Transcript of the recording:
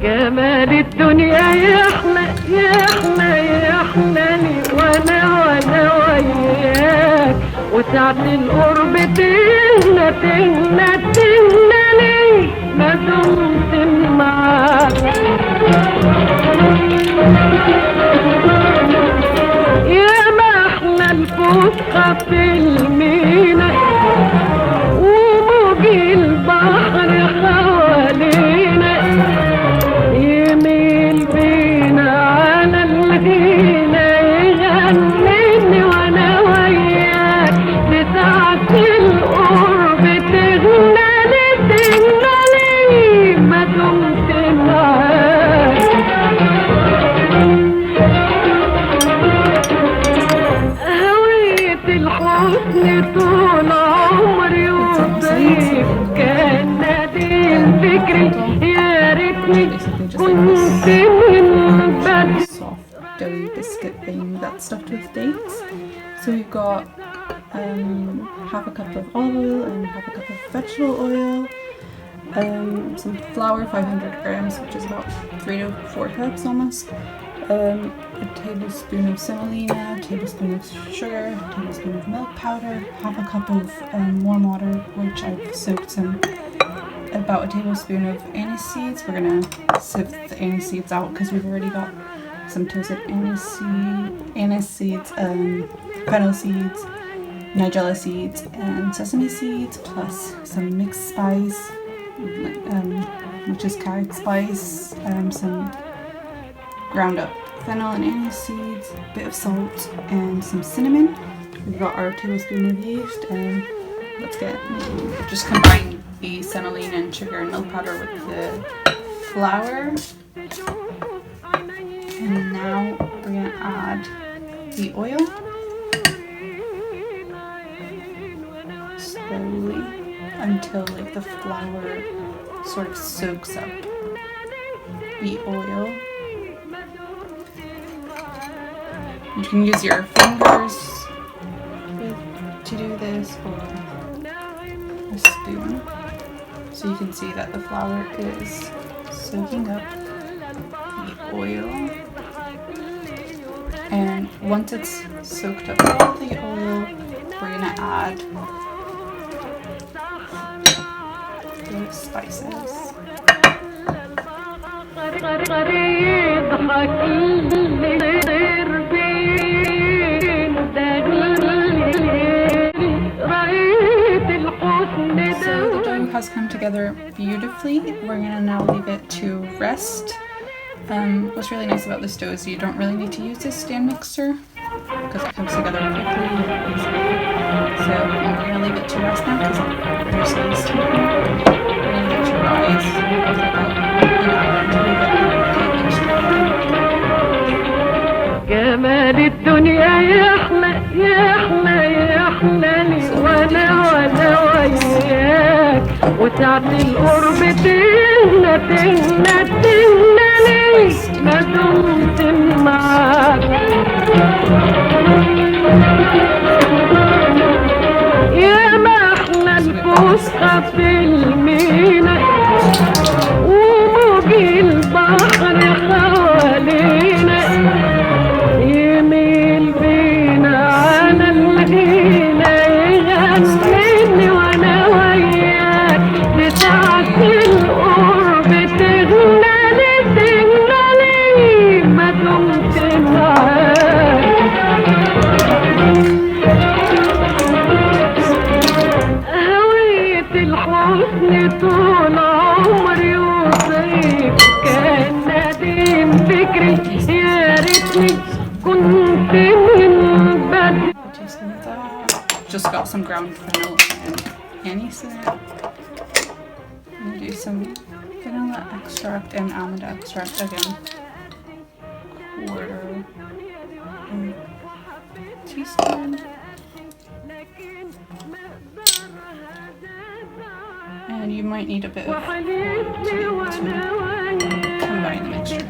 جمال الدنيا يحلى يحلى يحلى وانا وياك، وساعة القرب تهنى تهنى تهنى لي ما دمت معاك. يا ما احلى الفسحة في المينا وموج البحر حوالينا، يميل بينا على المدينة يغنيني وانا وياك، لساعة القرب تغنى لي ما دمت معاك. هوية الحسن طول عمري وطيب كان نادين فكري، يا ريتني كنت من بدري. Soft doughy biscuit thing that's stuffed with dates. So we've got half a cup of olive oil and half a cup of vegetable oil, some flour, 500 grams, which is about 3 to 4 cups almost, a tablespoon of semolina, a tablespoon of sugar, a tablespoon of milk powder, half a cup of warm water, which I've soaked about a tablespoon of anise seeds. We're gonna sieve the anise seeds out because we've already got some toasted anise seeds, fennel seeds, nigella seeds, and sesame seeds, plus some mixed spice, which is carrot spice, some ground up fennel and anise seeds, a bit of salt, and some cinnamon. We've got our tablespoon of yeast, and let's just combine the semolina and sugar and milk powder with the flour. And now we're going to add the oil slowly until like the flour sort of soaks up the oil. You can use your fingers to do this or a spoon, so you can see that the flour is soaking up the oil. And once it's soaked up all the oil, we're gonna add the spices. Has come together beautifully. We're gonna now leave it to rest. What's really nice about this dough is you don't really need to use this stand mixer because it comes together quickly. So we're gonna leave it to rest now because there's no steam. We're gonna leave it to rise for about an hour until we get the mixture. جمال الدنيا يحلى يحلى يحلى لي وانا وياك، وساعة القرب تهنى تهنى تهنى لي ما دمت معاك. يا ما احلى الفسحة في المينا وموج البحر حوالينا، يميل بينا على المدينة يغنيني وانا وياك، لساعة القرب تغنى لي ما دمت معاك. هوية الحسن طول عمري وطيب كان نادين فكري، يا ريتني كنت من بدري. Just got some ground fennel and anise in it. I'm gonna do some vanilla extract and almond extract again. Quarter teaspoon. And you might need a bit of to combine the mixture.